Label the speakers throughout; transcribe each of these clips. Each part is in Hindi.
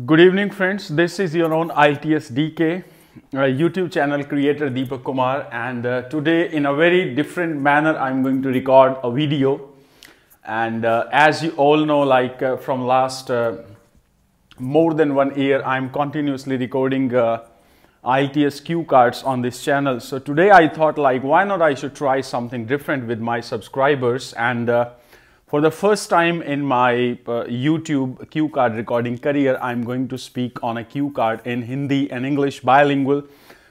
Speaker 1: Good evening, friends. This is your own IELTS DK YouTube channel creator Deepak Kumar, and today, in a very different manner, I'm going to record a video. And as you all know, from last more than 1 year, I'm continuously recording IELTS cue cards on this channel. So today, I thought, why not I should try something different with my subscribers. And for the first time in my YouTube cue card recording career, I'm going to speak on a cue card in Hindi and English bilingual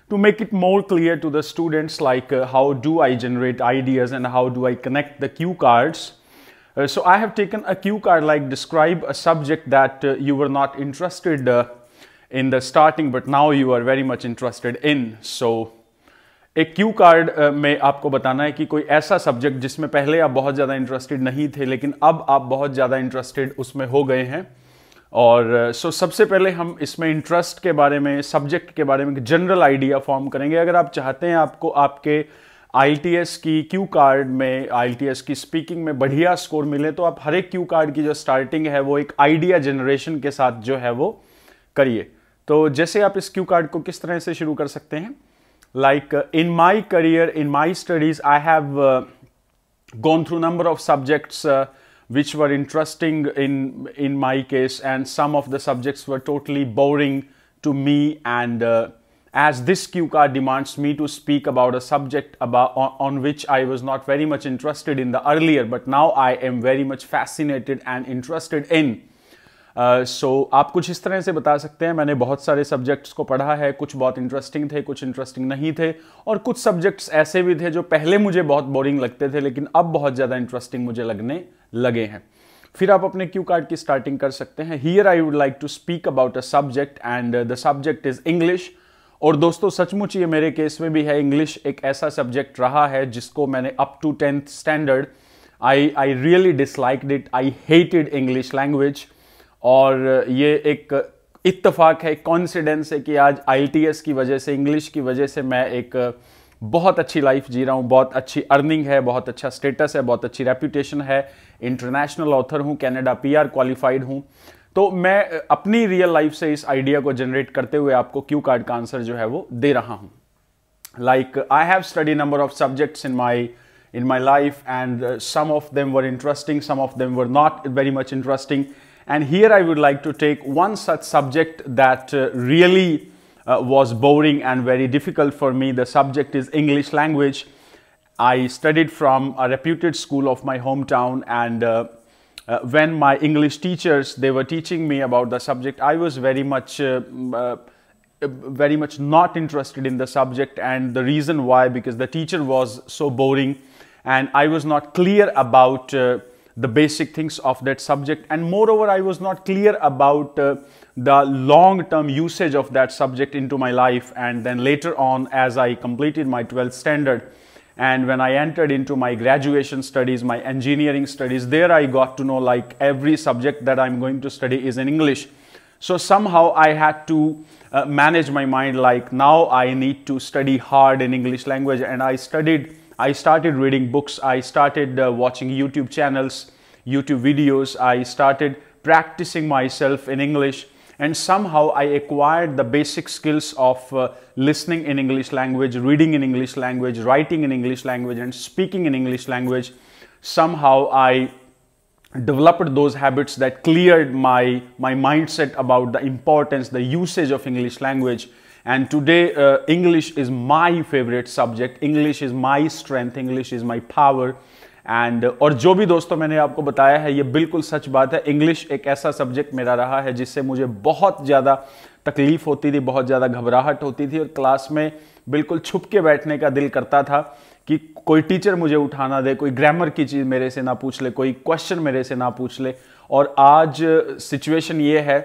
Speaker 1: to make it more clear to the students, how do I generate ideas and how do I connect the cue cards. So I have taken a cue card describe a subject that you were not interested in the starting, but now you are very much interested in. So एक क्यू कार्ड में आपको बताना है कि कोई ऐसा सब्जेक्ट जिसमें पहले आप बहुत ज़्यादा इंटरेस्टेड नहीं थे, लेकिन अब आप बहुत ज़्यादा इंटरेस्टेड उसमें हो गए हैं. और सबसे पहले हम इसमें इंटरेस्ट के बारे में, सब्जेक्ट के बारे में जनरल आइडिया फॉर्म करेंगे. अगर आप चाहते हैं आपको आपके IELTS की क्यू कार्ड में, IELTS की स्पीकिंग में बढ़िया स्कोर मिले, तो आप हर एक क्यू कार्ड की जो स्टार्टिंग है वो एक आइडिया जनरेशन के साथ जो है वो करिए. तो जैसे आप इस क्यू कार्ड को किस तरह से शुरू कर सकते हैं. In my career, in my studies, I have gone through number of subjects which were interesting in my case, and some of the subjects were totally boring to me. And as this cue card demands me to speak about a subject on which I was not very much interested in the earlier, but now I am very much fascinated and interested in. आप कुछ इस तरह से बता सकते हैं. मैंने बहुत सारे सब्जेक्ट्स को पढ़ा है, कुछ बहुत इंटरेस्टिंग थे, कुछ इंटरेस्टिंग नहीं थे, और कुछ सब्जेक्ट्स ऐसे भी थे जो पहले मुझे बहुत बोरिंग लगते थे लेकिन अब बहुत ज़्यादा इंटरेस्टिंग मुझे लगने लगे हैं. फिर आप अपने क्यू कार्ड की स्टार्टिंग कर सकते हैं. Here I would like to speak about a subject and the subject is English. और दोस्तों, सचमुच ये मेरे केस में भी है. इंग्लिश एक ऐसा सब्जेक्ट रहा है जिसको मैंने up to 10th standard I really disliked it. I hated English language. और ये एक इत्तेफाक है, कॉन्सिडेंस है कि आज IELTS की वजह से, इंग्लिश की वजह से मैं एक बहुत अच्छी लाइफ जी रहा हूँ. बहुत अच्छी अर्निंग है, बहुत अच्छा स्टेटस है, बहुत अच्छी रेपुटेशन है, इंटरनेशनल ऑथर हूँ, कनाडा PR क्वालिफाइड हूँ. तो मैं अपनी रियल लाइफ से इस आइडिया को जनरेट करते हुए आपको क्यू कार्ड का आंसर जो है वो दे रहा हूँ. I have studied number of subjects in my life, and some of them were interesting, some of them were not very much interesting. And here I would like to take one such subject that really was boring and very difficult for me. The subject is English language. I studied from a reputed school of my hometown, and when my English teachers, they were teaching me about the subject, I was very much not interested in the subject. And the reason why, because the teacher was so boring and I was not clear about the basic things of that subject, and moreover I was not clear about the long-term usage of that subject into my life. And then later on, as I completed my 12th standard and when I entered into my graduation studies, my engineering studies, there I got to know every subject that I'm going to study is in English. So somehow I had to manage my mind, now I need to study hard in English language. And I started reading books, I started watching YouTube channels, YouTube videos, I started practicing myself in English, and somehow I acquired the basic skills of listening in English language, reading in English language, writing in English language, and speaking in English language. Somehow I developed those habits that cleared my mindset about the importance, the usage of English language. And today English is my favorite subject. English is my strength. English is my power. And और जो भी दोस्तों मैंने आपको बताया है ये बिल्कुल सच बात है. इंग्लिश एक ऐसा सब्जेक्ट मेरा रहा है जिससे मुझे बहुत ज़्यादा तकलीफ होती थी, बहुत ज़्यादा घबराहट होती थी, और क्लास में बिल्कुल छुप के बैठने का दिल करता था कि कोई टीचर मुझे उठाना दे, कोई ग्रामर की चीज़ मेरे से ना पूछ ले, कोई क्वेश्चन मेरे से ना पूछ ले. और आज सिचुएशन ये है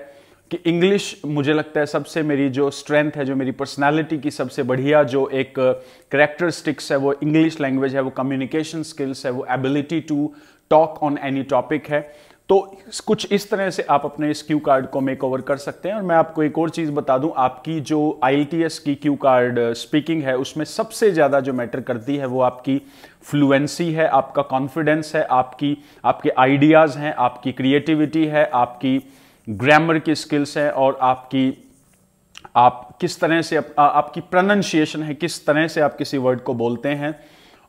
Speaker 1: कि इंग्लिश मुझे लगता है सबसे मेरी जो स्ट्रेंथ है, जो मेरी पर्सनालिटी की सबसे बढ़िया जो एक कैरेक्टरिस्टिक्स है, वो इंग्लिश लैंग्वेज है, वो कम्युनिकेशन स्किल्स है, वो ability to talk on any topic है. तो कुछ इस तरह से आप अपने इस क्यू कार्ड को मेक ओवर कर सकते हैं. और मैं आपको एक और चीज़ बता दूं, आपकी जो IELTS की क्यू कार्ड स्पीकिंग है उसमें सबसे ज़्यादा जो मैटर करती है वो आपकी फ्लुएंसी है, आपका कॉन्फिडेंस है, आपके आइडियाज़ हैं, आपकी क्रिएटिविटी है, आपकी ग्रामर की स्किल्स हैं और आप किस तरह से आपकी प्रोनाउंसिएशन है, किस तरह से आप किसी वर्ड को बोलते हैं।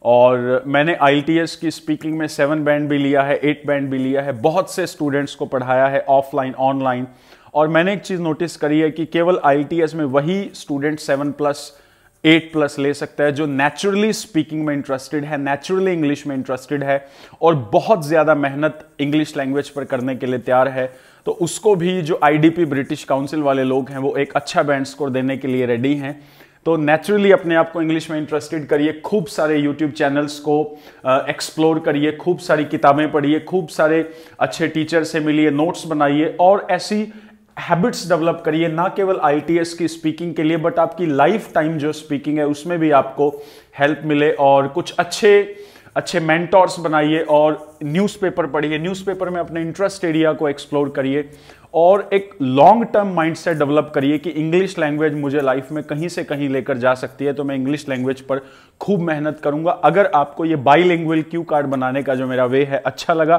Speaker 1: और मैंने IELTS की स्पीकिंग में 7 बैंड भी लिया है, 8 बैंड भी लिया है, बहुत से स्टूडेंट्स को पढ़ाया है ऑफलाइन ऑनलाइन। और मैंने एक चीज़ नोटिस करी है कि केवल IELTS में वही स्टूडेंट 7+, 8+ ले सकता है जो नेचुरली स्पीकिंग में इंटरेस्टेड है, नेचुरली इंग्लिश में इंटरेस्टेड है और बहुत ज़्यादा मेहनत इंग्लिश लैंग्वेज पर करने के लिए तैयार है। तो उसको भी जो IDP ब्रिटिश काउंसिल वाले लोग हैं वो एक अच्छा बैंड स्कोर देने के लिए रेडी हैं। तो नेचुरली अपने आप को इंग्लिश में इंटरेस्टेड करिए, खूब सारे यूट्यूब चैनल्स को एक्सप्लोर करिए, खूब सारी किताबें पढ़िए, खूब सारे अच्छे टीचर से मिलिए, नोट्स बनाइए और ऐसी हैबिट्स डेवलप करिए, ना केवल IELTS की स्पीकिंग के लिए बट आपकी लाइफ टाइम जो स्पीकिंग है उसमें भी आपको हेल्प मिले। और कुछ अच्छे मेंटोर्स बनाइए और न्यूज़पेपर पढ़िए, न्यूज़पेपर में अपने इंटरेस्ट एरिया को एक्सप्लोर करिए और एक लॉन्ग टर्म माइंडसेट डेवलप करिए कि इंग्लिश लैंग्वेज मुझे लाइफ में कहीं से कहीं लेकर जा सकती है, तो मैं इंग्लिश लैंग्वेज पर खूब मेहनत करूंगा। अगर आपको ये बाईलिंगुअल क्यू कार्ड बनाने का जो मेरा वे है अच्छा लगा,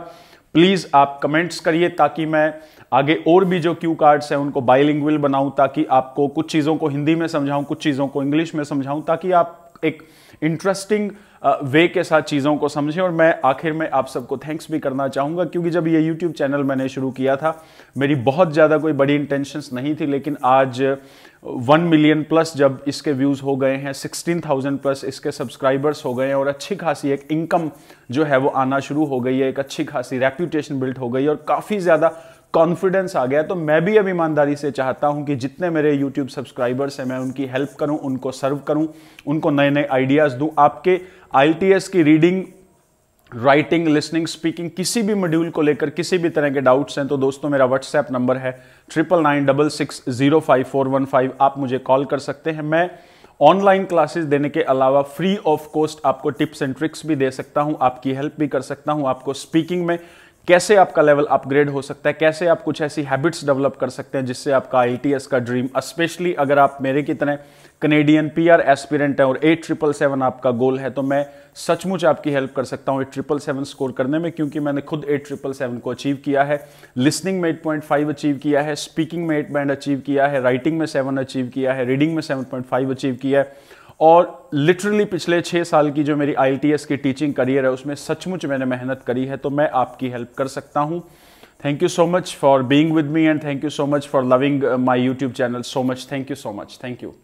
Speaker 1: प्लीज़ आप कमेंट्स करिए ताकि मैं आगे और भी जो क्यू कार्ड्स हैं उनको बाईलिंगुअल बनाऊं, ताकि आपको कुछ चीज़ों को हिंदी में समझाऊं, कुछ चीज़ों को इंग्लिश में समझाऊं, ताकि आप एक इंटरेस्टिंग वे के साथ चीज़ों को समझें। और मैं आखिर में आप सबको थैंक्स भी करना चाहूँगा, क्योंकि जब ये यूट्यूब चैनल मैंने शुरू किया था मेरी बहुत ज़्यादा कोई बड़ी इंटेंशंस नहीं थी, लेकिन आज 1 मिलियन प्लस जब इसके व्यूज़ हो गए हैं, 16,000 प्लस इसके सब्सक्राइबर्स हो गए हैं और अच्छी खासी एक इनकम जो है वो आना शुरू हो गई है, एक अच्छी खासी रेप्यूटेशन बिल्ड हो गई है और काफ़ी ज़्यादा कॉन्फिडेंस आ गया। तो मैं भी अब ईमानदारी से चाहता हूं कि जितने मेरे यूट्यूब सब्सक्राइबर्स हैं मैं उनकी हेल्प करूं, उनको सर्व करूं, उनको नए नए आइडियाज़ दूं। आपके IELTS की रीडिंग, राइटिंग, लिसनिंग, स्पीकिंग किसी भी मॉड्यूल को लेकर किसी भी तरह के डाउट्स हैं तो दोस्तों मेरा व्हाट्सएप नंबर है 9996605415। आप मुझे कॉल कर सकते हैं। मैं ऑनलाइन क्लासेस देने के अलावा फ्री ऑफ कॉस्ट आपको टिप्स एंड ट्रिक्स भी दे सकता हूं, आपकी हेल्प भी कर सकता हूं, आपको स्पीकिंग में कैसे आपका लेवल अपग्रेड हो सकता है, कैसे आप कुछ ऐसी हैबिट्स डेवलप कर सकते हैं जिससे आपका IELTS का ड्रीम, स्पेशली अगर आप मेरे की तरह कनेडियन PR एस्पिरेंट है और 8777 आपका गोल है, तो मैं सचमुच आपकी हेल्प कर सकता हूँ 8777 स्कोर करने में, क्योंकि मैंने खुद 8777 को अचीव किया है। लिसनिंग में 8.5 अचीव किया है, स्पीकिंग में 8 बैंड अचीव किया है, राइटिंग में 7 अचीव किया है, रीडिंग में 7.5 अचीव किया है और लिटरली पिछले 6 साल की जो मेरी IELTS की टीचिंग करियर है उसमें सचमुच मैंने मेहनत करी है, तो मैं आपकी हेल्प कर सकता हूं। Thank you so much for being with me and thank you so much for loving my YouTube channel so much. Thank you so much. Thank you.